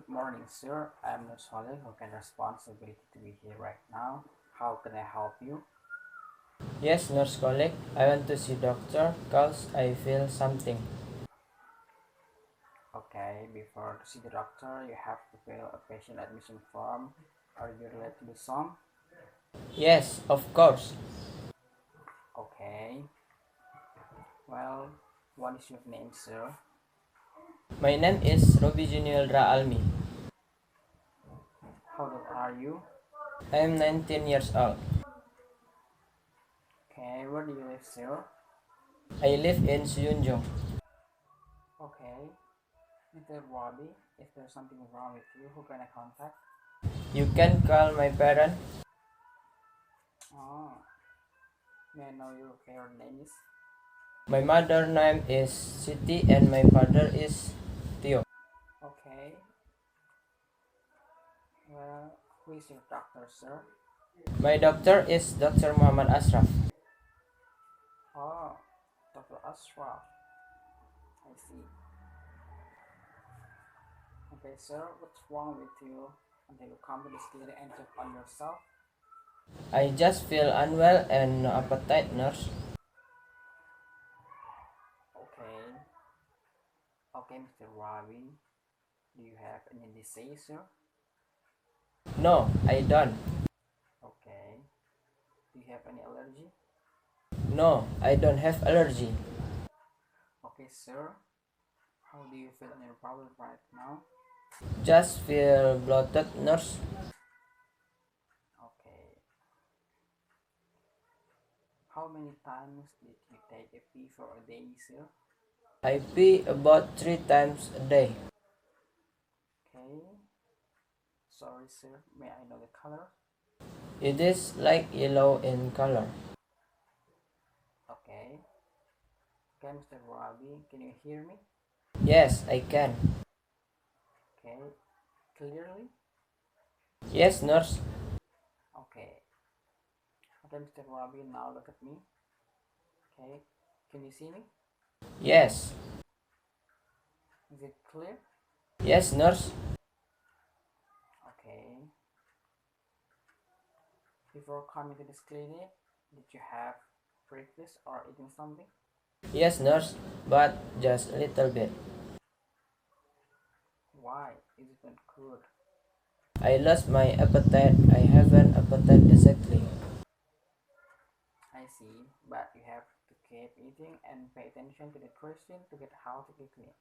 morning, sir. I'm Nurse Kholik who can responsibility to be here right now. How can I help you? Yes, Nurse Kholik, I want to see doctor cause I feel something. Okay, before to see the doctor, you have to fill a patient admission form. Are you related to the song? Yes, of course. Okay. Well, what is your name, sir? My name is Roby Juniwieldra Almy. How old are you? I am 19 years old. Okay, where do you live, sir? I live in Suyunjong. Okay. Mr. Robbie, if there's something wrong with you, who can I contact? You can call my parent. Oh, may I know your parent name is? My mother name is Siti and my father is Tio. Okay. Well, who is your doctor, sir? My doctor is Dr. Muhammad Ashraf. Oh, Dr. Ashraf. I see. Okay, sir, what's wrong with you until you come to this clinic and check on yourself? I just feel unwell and no appetite, nurse. Okay. Okay, Mr. Ravi. Do you have any disease, sir? No, I don't. Okay. Do you have any allergy? No, I don't have allergy. Okay, sir. How do you feel in your body right now? Just feel bloated, nurse. Okay. How many times did you take a pee for a day, sir? I pee about 3 times a day. Okay. Sorry, sir. May I know the color? It is like yellow in color. Okay. Okay, Mr. Ravi, can you hear me? Yes, I can. Okay. Clearly? Yes, nurse. Okay. Okay, Mr. Ravi, now look at me. Okay. Can you see me? Yes. Is it clear? Yes, nurse. Okay. Before coming to this clinic, did you have breakfast or eating something? Yes, nurse, but just a little bit. Why? Is it not good? I lost my appetite. I haven't appetite exactly. I see, but you have to keep eating and pay attention to the question to get healthy quickly.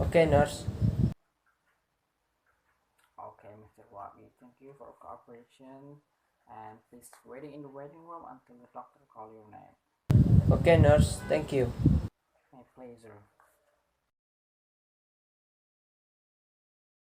Okay, nurse. Okay, Mr. Wabi, thank you for cooperation and please waiting in the waiting room until the doctor call your name. Okay, nurse. Thank you. My pleasure.